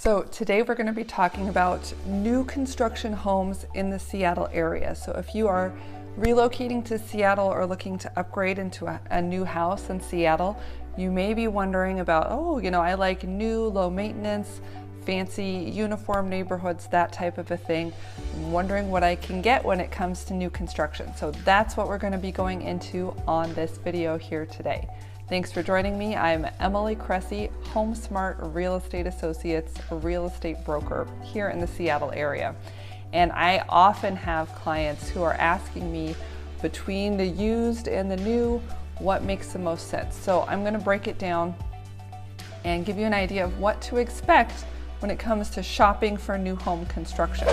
So today we're going to be talking about new construction homes in the Seattle area. So if you are relocating to Seattle or looking to upgrade into a new house in Seattle, you may be wondering about, I like new, low maintenance, fancy uniform neighborhoods, that type of a thing. I'm wondering what I can get when it comes to new construction. So that's what we're going to be going into on this video here today. Thanks for joining me. I'm Emily Cressey, HomeSmart Real Estate Associates, a real estate broker here in the Seattle area. And I often have clients who are asking me, between the used and the new, what makes the most sense. So I'm going to break it down and give you an idea of what to expect when it comes to shopping for new home construction.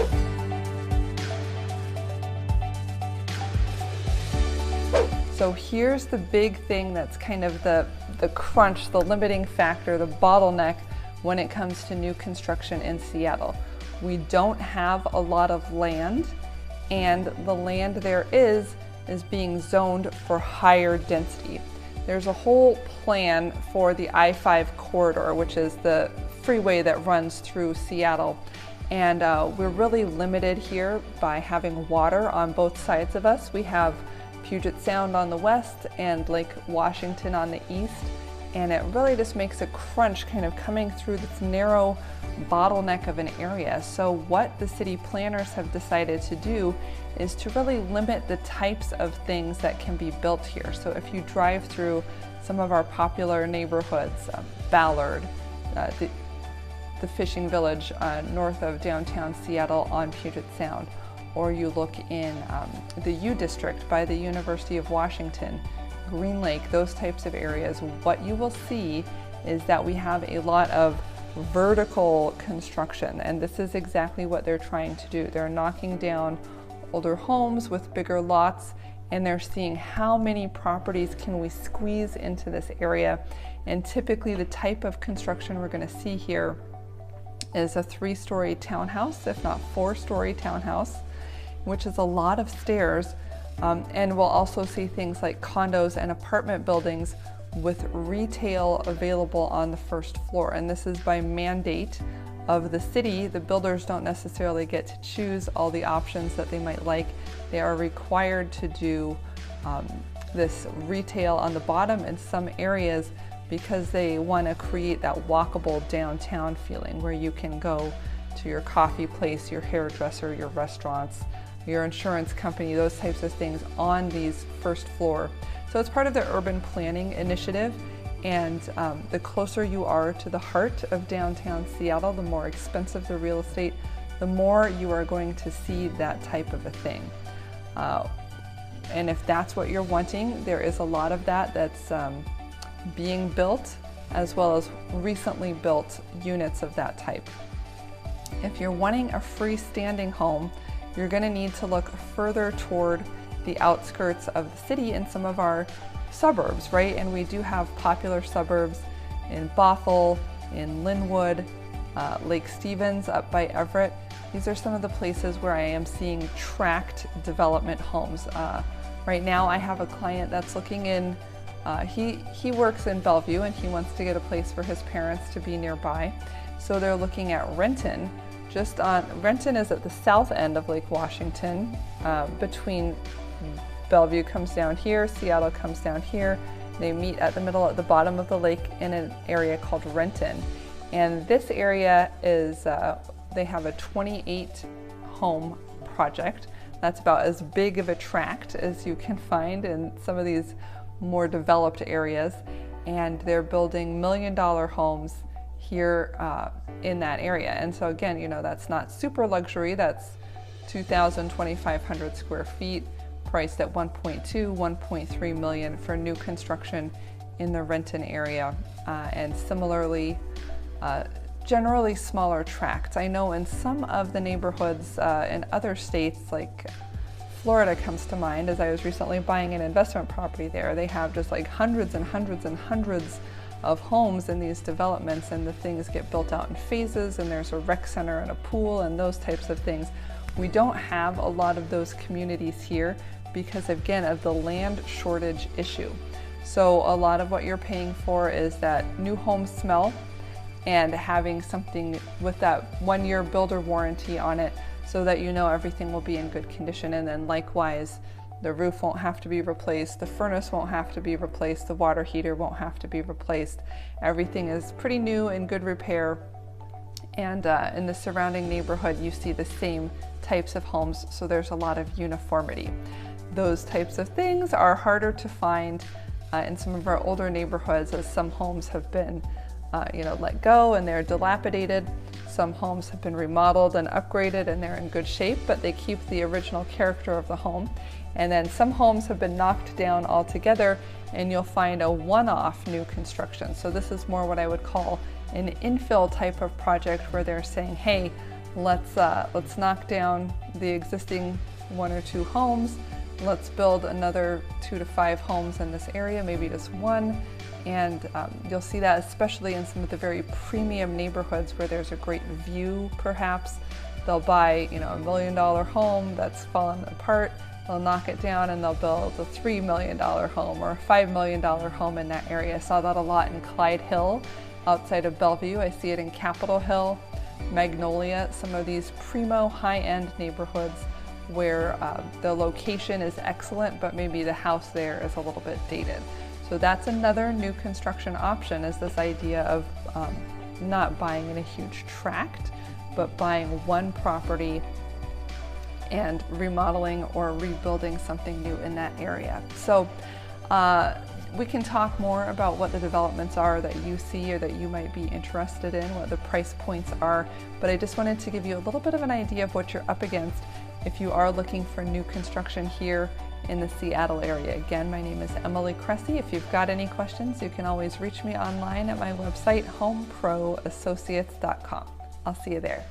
So here's the big thing that's kind of the crunch, the limiting factor, the bottleneck when it comes to new construction in Seattle. We don't have a lot of land, and the land there is being zoned for higher density. There's a whole plan for the I-5 corridor, which is the freeway that runs through Seattle. And we're really limited here by having water on both sides of us. We have Puget Sound on the west and Lake Washington on the east, and it really just makes a crunch kind of coming through this narrow bottleneck of an area. So what the city planners have decided to do is to really limit the types of things that can be built here. So if you drive through some of our popular neighborhoods, Ballard, the fishing village north of downtown Seattle on Puget Sound, or you look in the U District by the University of Washington, Green Lake, those types of areas, what you will see is that we have a lot of vertical construction, and this is exactly what they're trying to do. They're knocking down older homes with bigger lots, and they're seeing how many properties can we squeeze into this area. And typically the type of construction we're going to see here is a 3-story townhouse, if not 4-story townhouse, which is a lot of stairs. And we'll also see things like condos and apartment buildings with retail available on the first floor. And this is by mandate of the city. The builders don't necessarily get to choose all the options that they might like. They are required to do this retail on the bottom in some areas because they want to create that walkable downtown feeling where you can go to your coffee place, your hairdresser, your restaurants, your insurance company, those types of things on these first floor. So it's part of the urban planning initiative, and the closer you are to the heart of downtown Seattle, the more expensive the real estate, the more you are going to see that type of a thing. And if that's what you're wanting, there is a lot of that that's being built, as well as recently built units of that type. If you're wanting a freestanding home, you're going to need to look further toward the outskirts of the city in some of our suburbs, right? And we do have popular suburbs in Bothell, in Linwood, Lake Stevens up by Everett. These are some of the places where I am seeing tract development homes. Right now I have a client that's looking in, he works in Bellevue and he wants to get a place for his parents to be nearby. So they're looking at Renton. Renton is at the south end of Lake Washington, between Bellevue comes down here, Seattle comes down here. They meet at the middle, at the bottom of the lake in an area called Renton. And this area is, they have a 28 home project. That's about as big of a tract as you can find in some of these more developed areas. And they're building $1 million homes here in that area. And so again, that's not super luxury. That's 2,000, 2,500 square feet, priced at 1.2, 1.3 million for new construction in the Renton area. And similarly, generally smaller tracts. I know in some of the neighborhoods in other states, like Florida comes to mind, as I was recently buying an investment property there. They have just like hundreds and hundreds and hundreds of homes in these developments, and the things get built out in phases, and there's a rec center and a pool and those types of things. We don't have a lot of those communities here because, again, of the land shortage issue. So a lot of what you're paying for is that new home smell and having something with that 1-year builder warranty on it so that you know everything will be in good condition. And then likewise, the roof won't have to be replaced, the furnace won't have to be replaced, the water heater won't have to be replaced. Everything is pretty new and good repair. And in the surrounding neighborhood, you see the same types of homes, so there's a lot of uniformity. Those types of things are harder to find in some of our older neighborhoods, as some homes have been let go and they're dilapidated. Some homes have been remodeled and upgraded and they're in good shape, but they keep the original character of the home. And then some homes have been knocked down altogether and you'll find a one-off new construction. So this is more what I would call an infill type of project, where they're saying, hey, let's knock down the existing 1 or 2 homes. Let's build another 2 to 5 homes in this area, maybe just 1. And you'll see that especially in some of the very premium neighborhoods where there's a great view, perhaps. They'll buy, a $1 million home that's fallen apart. They'll knock it down and they'll build a $3 million home or a $5 million home in that area. I saw that a lot in Clyde Hill outside of Bellevue. I see it in Capitol Hill, Magnolia, some of these primo high-end neighborhoods where the location is excellent, but maybe the house there is a little bit dated. So that's another new construction option, is this idea of not buying in a huge tract, but buying one property and remodeling or rebuilding something new in that area. So we can talk more about what the developments are that you see or that you might be interested in, what the price points are, but I just wanted to give you a little bit of an idea of what you're up against if you are looking for new construction here in the Seattle area. Again, my name is Emily Cressey. If you've got any questions, you can always reach me online at my website, homeproassociates.com. I'll see you there.